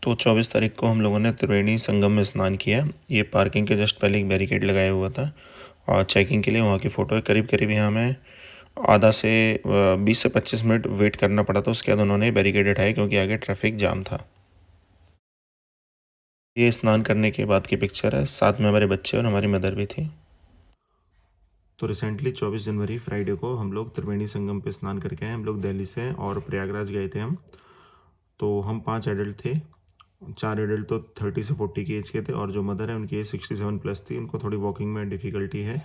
तो 24 तारीख को हम लोगों ने त्रिवेणी संगम में स्नान किया। ये पार्किंग के जस्ट पहले एक बैरिकेड लगाया हुआ था और चेकिंग के लिए वहाँ की फ़ोटो है। करीब करीब यहाँ हमें आधा से 20 से 25 मिनट वेट करना पड़ा था। उसके बाद उन्होंने बैरिकेड हटाए क्योंकि आगे ट्रैफिक जाम था। ये स्नान करने के बाद की पिक्चर है, साथ में हमारे बच्चे और हमारी मदर भी थी। तो रिसेंटली 24 जनवरी फ्राइडे को हम लोग त्रिवेणी संगम पे स्नान करके आए। हम लोग दिल्ली से और प्रयागराज गए थे हम। तो हम 5 एडल्ट थे। 4 एडल्ट तो 30 से 40 की एज के थे और जो मदर है उनकी एज 67 प्लस थी। उनको थोड़ी वॉकिंग में डिफ़िकल्टी है,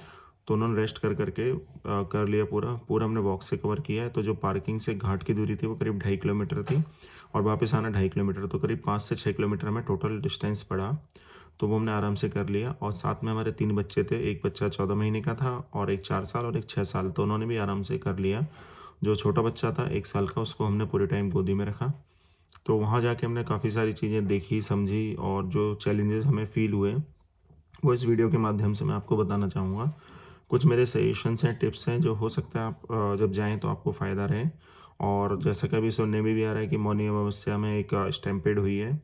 तो उन्होंने रेस्ट कर करके कर लिया। पूरा हमने वॉक से कवर किया है। तो जो पार्किंग से घाट की दूरी थी वो करीब 2.5 किलोमीटर थी और वापस आना 2.5 किलोमीटर, तो करीब 5 से 6 किलोमीटर हमें टोटल डिस्टेंस पड़ा। तो वो हमने आराम से कर लिया। और साथ में हमारे 3 बच्चे थे, एक बच्चा 14 महीने का था और एक 4 साल और एक 6 साल, तो उन्होंने भी आराम से कर लिया। जो छोटा बच्चा था 1 साल का, उसको हमने पूरे टाइम गोदी में रखा। तो वहाँ जाके हमने काफ़ी सारी चीज़ें देखी, समझी और जो चैलेंजेस हमें फ़ील हुए वो इस वीडियो के माध्यम से मैं आपको बताना चाहूँगा। कुछ मेरे सजेशंस हैं, टिप्स हैं जो हो सकता है आप जब जाएँ तो आपको फ़ायदा रहे। और जैसा कि अभी सुनने में भी आ रहा है कि मौनी अमावस्या में एक स्टैम्पेड हुई है,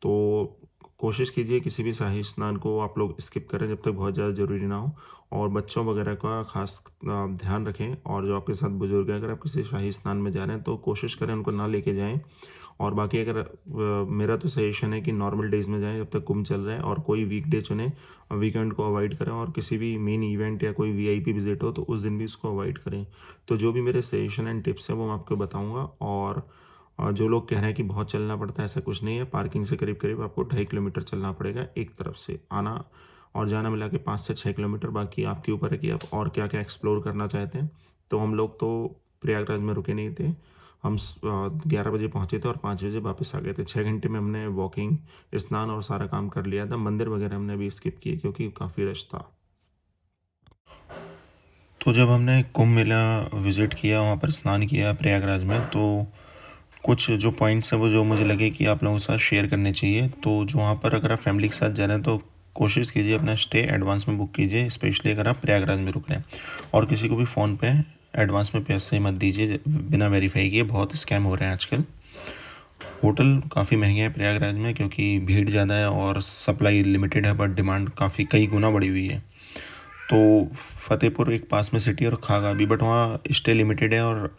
तो कोशिश कीजिए किसी भी शाही स्नान को आप लोग स्किप करें जब तक बहुत ज़्यादा ज़रूरी ना हो। और बच्चों वगैरह का खास ध्यान रखें। और जो आपके साथ बुजुर्ग हैं, अगर आप किसी शाही स्नान में जा रहे हैं तो कोशिश करें उनको ना लेके जाएं। और बाकी अगर मेरा तो सजेशन है कि नॉर्मल डेज़ में जाएं जब तक कुंभ चल रहा है, और कोई वीकडे चुनें, वीकेंड को अवॉइड करें। और किसी भी मेन इवेंट या कोई वीआईपी विजिट हो तो उस दिन भी उसको अवॉइड करें। तो जो भी मेरे सजेशन एंड टिप्स हैं वो मैं आपको बताऊँगा। और जो लोग कह रहे हैं कि बहुत चलना पड़ता है, ऐसा कुछ नहीं है। पार्किंग से करीब करीब आपको 2.5 किलोमीटर चलना पड़ेगा एक तरफ से। आना और जाना मिला के 5 से 6 किलोमीटर। बाकी आपके ऊपर है कि आप और क्या क्या एक्सप्लोर करना चाहते हैं। तो हम लोग तो प्रयागराज में रुके नहीं थे। हम 11 बजे पहुँचे थे और 5 बजे वापस आ गए थे। 6 घंटे में हमने वॉकिंग, स्नान और सारा काम कर लिया था। मंदिर वगैरह हमने अभी स्किप किए क्योंकि काफ़ी रश था। तो जब हमने कुंभ मेला विज़िट किया, वहाँ पर स्नान किया प्रयागराज में, तो कुछ जो पॉइंट्स हैं वो जो मुझे लगे कि आप लोगों के साथ शेयर करने चाहिए। तो जो वहाँ पर अगर आप फैमिली के साथ जा रहे हैं तो कोशिश कीजिए अपना स्टे एडवांस में बुक कीजिए, स्पेशली अगर आप प्रयागराज में रुक रहे हैं। और किसी को भी फ़ोन पे एडवांस में पैसे मत दीजिए बिना वेरीफाई किए, बहुत स्कैम हो रहे हैं आजकल। होटल काफ़ी महंगे हैं प्रयागराज में क्योंकि भीड़ ज़्यादा है और सप्लाई लिमिटेड है, बट डिमांड काफ़ी कई गुना बढ़ी हुई है। तो फतेहपुर एक पास में सिटी और खागा भी, बट वहाँ स्टे लिमिटेड है और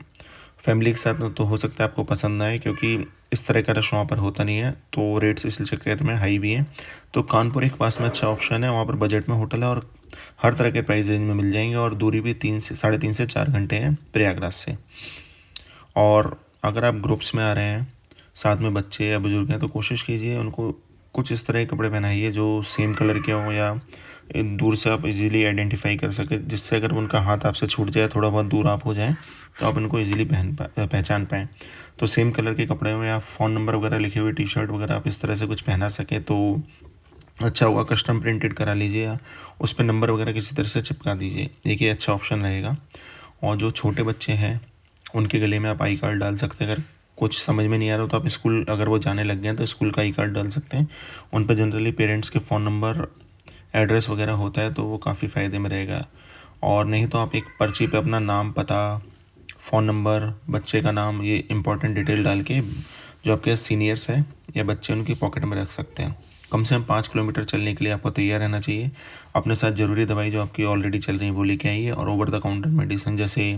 फैमिली के साथ तो हो सकता है आपको पसंद ना आए क्योंकि इस तरह का रश वहाँ पर होता नहीं है। तो रेट्स इस चक्कर में हाई भी हैं। तो कानपुर एक पास में अच्छा ऑप्शन है, वहाँ पर बजट में होटल है और हर तरह के प्राइस रेंज में मिल जाएंगे। और दूरी भी 3 से 4.5 घंटे है प्रयागराज से। और अगर आप ग्रुप्स में आ रहे हैं, साथ में बच्चे या बुजुर्ग हैं, तो कोशिश कीजिए उनको कुछ इस तरह के कपड़े पहनाइए जो सेम कलर के हों या दूर से आप इजीली आइडेंटिफाई कर सकें, जिससे अगर उनका हाथ आपसे छूट जाए, थोड़ा बहुत दूर आप हो जाएं, तो आप इनको इजीली पहचान पाएँ। तो सेम कलर के कपड़े में या फ़ोन नंबर वगैरह लिखे हुए टी शर्ट वगैरह आप इस तरह से कुछ पहना सकें तो अच्छा होगा। कस्टम प्रिंटेड करा लीजिए या उस पर नंबर वगैरह किसी तरह से चिपका दीजिए, एक ये अच्छा ऑप्शन रहेगा। और जो छोटे बच्चे हैं उनके गले में आप आई कार्ड डाल सकते हैं। अगर कुछ समझ में नहीं आ रहा तो आप स्कूल, अगर वो जाने लग गए हैं तो स्कूल का आई कार्ड डाल सकते हैं। उन पर जनरली पेरेंट्स के फ़ोन नंबर, एड्रेस वगैरह होता है, तो वो काफ़ी फ़ायदे में रहेगा। और नहीं तो आप एक पर्ची पे अपना नाम, पता, फ़ोन नंबर, बच्चे का नाम, ये इंपॉर्टेंट डिटेल डाल के जो आपके सीनियर्स हैं या बच्चे उनकी पॉकेट में रख सकते हैं। कम से कम 5 किलोमीटर चलने के लिए आपको तैयार रहना चाहिए। अपने साथ ज़रूरी दवाई जो आपकी ऑलरेडी चल रही है वो लेके आइए। और ओवर द काउंटर मेडिसिन जैसे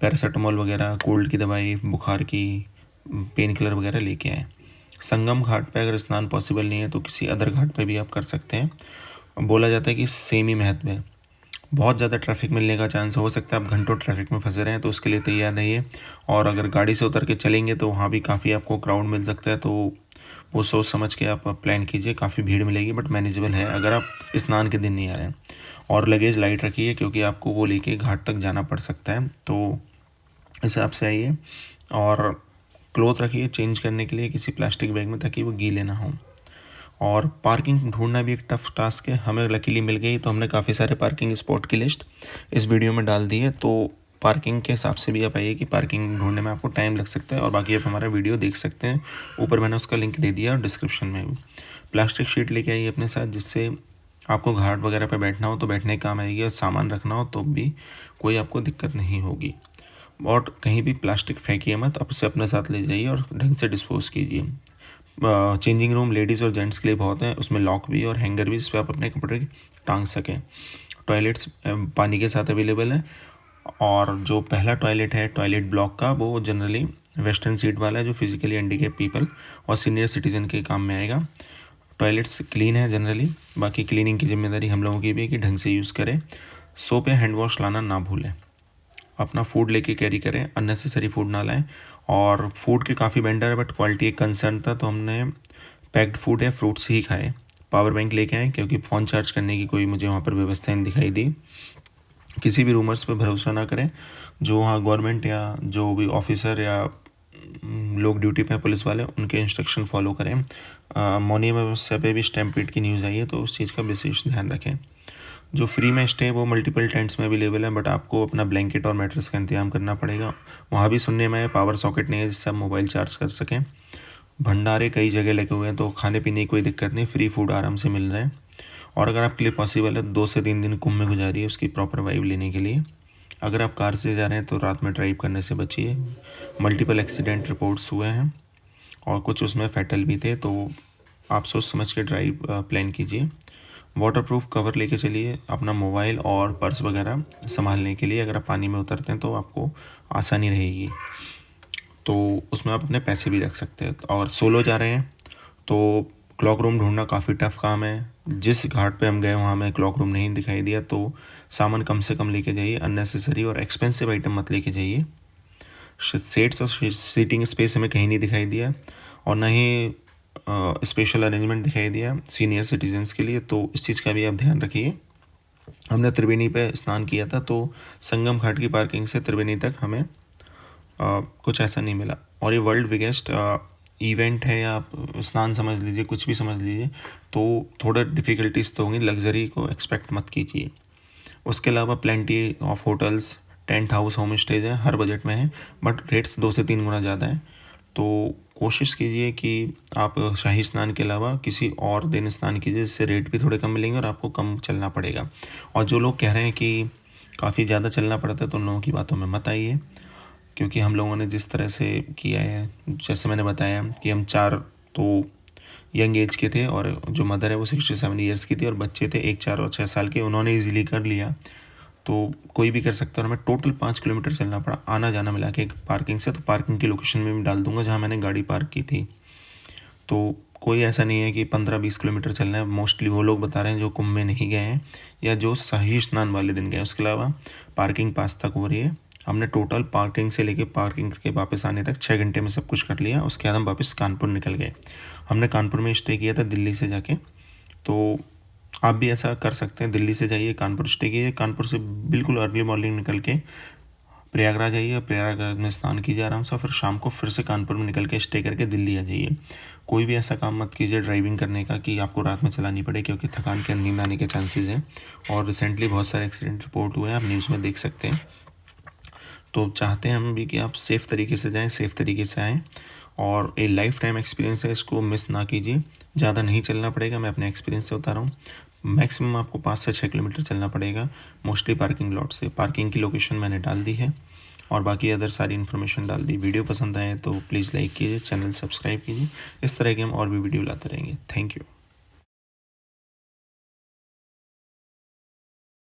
पैरासीटामोल वगैरह, कोल्ड की दवाई, बुखार की, पेन किलर वगैरह लेके आएँ। संगम घाट पे अगर स्नान पॉसिबल नहीं है तो किसी अदर घाट पे भी आप कर सकते हैं। बोला जाता है कि सेम ही महत्व है। बहुत ज़्यादा ट्रैफिक मिलने का चांस हो सकता है, आप घंटों ट्रैफिक में फंसे रहें, तो उसके लिए तैयार रहिए। और अगर गाड़ी से उतर के चलेंगे तो वहाँ भी काफ़ी आपको क्राउड मिल सकता है, तो वो सोच समझ के आप प्लान कीजिए। काफ़ी भीड़ मिलेगी बट मैनेजेबल है अगर आप स्नान के दिन नहीं आ रहे हैं। और लगेज लाइट रखिए क्योंकि आपको वो लेके घाट तक जाना पड़ सकता है, तो इस हिसाब से आइए। और क्लोथ रखिए चेंज करने के लिए किसी प्लास्टिक बैग में, ताकि वो गीले ना हों। और पार्किंग ढूंढना भी एक टफ़ टास्क है, हमें लकीली मिल गई, तो हमने काफ़ी सारे पार्किंग स्पॉट की लिस्ट इस वीडियो में डाल दी है। तो पार्किंग के हिसाब से भी आप आइए कि पार्किंग ढूंढने में आपको टाइम लग सकता है। और बाकी आप हमारा वीडियो देख सकते हैं, ऊपर मैंने उसका लिंक दे दिया और डिस्क्रिप्शन में भी। प्लास्टिक शीट लेके आइए अपने साथ, जिससे आपको घाट वगैरह पर बैठना हो तो बैठने के काम आएगी, और सामान रखना हो तो भी कोई आपको दिक्कत नहीं होगी। और कहीं भी प्लास्टिक फेंकिए मत, अब से अपने साथ ले जाइए और ढंग से डिस्पोज़ कीजिए। चेंजिंग रूम लेडीज़ और जेंट्स के लिए बहुत है, उसमें लॉक भी और हैंगर भी, जिस पर आप अपने कपड़े टांग सकें। टॉयलेट्स पानी के साथ अवेलेबल है। और जो पहला टॉयलेट है टॉयलेट ब्लॉक का, वो जनरली वेस्टर्न सीट वाला है, जो फिजिकली हैंडीकैप पीपल और सीनियर सिटीजन के काम में आएगा। टॉयलेट्स क्लीन है जनरली, बाकी क्लीनिंग की जिम्मेदारी हम लोगों की भी है कि ढंग से यूज़ करें। सोप या हैंड वॉश लाना ना भूलें। अपना फूड लेके कैरी करें, अननेसेसरी फूड ना लाएं। और फूड के काफ़ी वेंडर है, बट क्वालिटी एक कंसर्न था, तो हमने पैक्ड फूड या फ्रूट्स ही खाए। पावर बैंक लेके आए, क्योंकि फ़ोन चार्ज करने की कोई मुझे वहाँ पर व्यवस्था नहीं दिखाई दी। किसी भी रूमर्स पे भरोसा ना करें। जो वहाँ गवर्नमेंट या जो भी ऑफिसर या लोग ड्यूटी पे हैं पुलिस वाले, उनके इंस्ट्रक्शन फॉलो करें। मौनी अमावस्या पे भी स्टैम्पीड की न्यूज़ आई है, तो उस चीज़ का विशेष ध्यान रखें। जो फ्री में स्टे वो मल्टीपल टेंट्स में अवेलेबल है, बट आपको अपना ब्लैंकेट और मैट्रेस का इंतजाम करना पड़ेगा। वहाँ भी सुनने में पावर सॉकेट नहीं है जिससे आप मोबाइल चार्ज कर सकें। भंडारे कई जगह लगे हुए हैं, तो खाने पीने की कोई दिक्कत नहीं, फ्री फूड आराम से मिल रहा है। और अगर आपके लिए पॉसिबल है 2 से 3 दिन कुंभ में गुजारिए उसकी प्रॉपर वाइब लेने के लिए। अगर आप कार से जा रहे हैं तो रात में ड्राइव करने से बचिए। मल्टीपल एक्सीडेंट रिपोर्ट्स हुए हैं और कुछ उसमें फैटल भी थे, तो आप सोच समझ के ड्राइव प्लान कीजिए। वाटरप्रूफ कवर लेके चलिए अपना मोबाइल और पर्स वगैरह संभालने के लिए। अगर आप पानी में उतरते हैं तो आपको आसानी रहेगी, तो उसमें आप अपने पैसे भी रख सकते हैं। और सोलो जा रहे हैं तो क्लॉक रूम ढूंढना काफ़ी टफ काम है। जिस घाट पे हम गए वहाँ हमें क्लॉक रूम नहीं दिखाई दिया, तो सामान कम से कम लेके जाइए। अननेसेसरी और एक्सपेंसिव आइटम मत लेके जाइए। सेट्स और सीटिंग स्पेस हमें कहीं नहीं दिखाई दिया, और ना ही स्पेशल अरेंजमेंट दिखाई दिया सीनियर सिटीजन्स के लिए, तो इस चीज़ का भी आप ध्यान रखिए। हमने त्रिवेणी पे स्नान किया था, तो संगम घाट की पार्किंग से त्रिवेणी तक हमें कुछ ऐसा नहीं मिला। और ये वर्ल्ड बिगेस्ट इवेंट है, या आप स्नान समझ लीजिए, कुछ भी समझ लीजिए, तो थोड़ा डिफ़िकल्टीज तो होंगी। लग्जरी को एक्सपेक्ट मत कीजिए। उसके अलावा plenty of hotels, tent house, home stage है, हर बजट में है, बट रेट्स 2 से 3 गुना ज़्यादा है। तो कोशिश कीजिए कि आप शाही स्नान के अलावा किसी और दिन स्नान कीजिए, जिससे रेट भी थोड़े कम मिलेंगे और आपको कम चलना पड़ेगा। और जो लोग कह रहे हैं कि काफ़ी ज़्यादा चलना पड़ता है, तो उन लोगों की बातों में मत आइए, क्योंकि हम लोगों ने जिस तरह से किया है, जैसे मैंने बताया कि हम 4 तो यंग एज के थे, और जो मदर है वो 67 ईयर्स की थी, और बच्चे थे 1, 4 और 6 साल के। उन्होंने ईजिली कर लिया, तो कोई भी कर सकता है। और हमें टोटल 5 किलोमीटर चलना पड़ा आना जाना मिला के पार्किंग से। तो पार्किंग की लोकेशन में भी डाल दूंगा जहाँ मैंने गाड़ी पार्क की थी। तो कोई ऐसा नहीं है कि 15-20 किलोमीटर चलना है। मोस्टली वो लोग बता रहे हैं जो कुंभ में नहीं गए हैं या जो शाही स्नान वाले दिन गए। उसके अलावा पार्किंग पास तक हो रही है। हमने टोटल पार्किंग से लेके पार्किंग के वापस आने तक 6 घंटे में सब कुछ कर लिया। उसके बाद हम वापस कानपुर निकल गए। हमने कानपुर में स्टे किया था दिल्ली से जाके, तो आप भी ऐसा कर सकते हैं। दिल्ली से जाइए, कानपुर स्टे कीजिए, कानपुर से बिल्कुल अर्ली मॉर्निंग निकल के प्रयागराज आइए, प्रयागराज में स्नान कीजिए आराम से, फिर शाम को फिर से कानपुर में निकल के स्टे करके दिल्ली आ जाइए। कोई भी ऐसा काम मत कीजिए ड्राइविंग करने का कि आपको रात में चलानी पड़े, क्योंकि थकान के नींद आने के चांसेस हैं। और रिसेंटली बहुत सारे एक्सीडेंट रिपोर्ट हुए हैं, आप न्यूज़ में देख सकते हैं। तो चाहते हैं हम भी कि आप सेफ़ तरीके से जाएँ, सेफ़ तरीके से आएँ, और ये लाइफ टाइम एक्सपीरियंस है, इसको मिस ना कीजिए। ज़्यादा नहीं चलना पड़ेगा, मैं अपने एक्सपीरियंस से बता रहा हूँ। मैक्सिमम आपको 5 से 6 किलोमीटर चलना पड़ेगा, मोस्टली पार्किंग लॉट से। पार्किंग की लोकेशन मैंने डाल दी है, और बाकी अदर सारी इन्फॉर्मेशन डाल दी। वीडियो पसंद आए तो प्लीज़ लाइक कीजिए, चैनल सब्सक्राइब कीजिए। इस तरह के हम और भी वीडियो लाते रहेंगे। Thank you.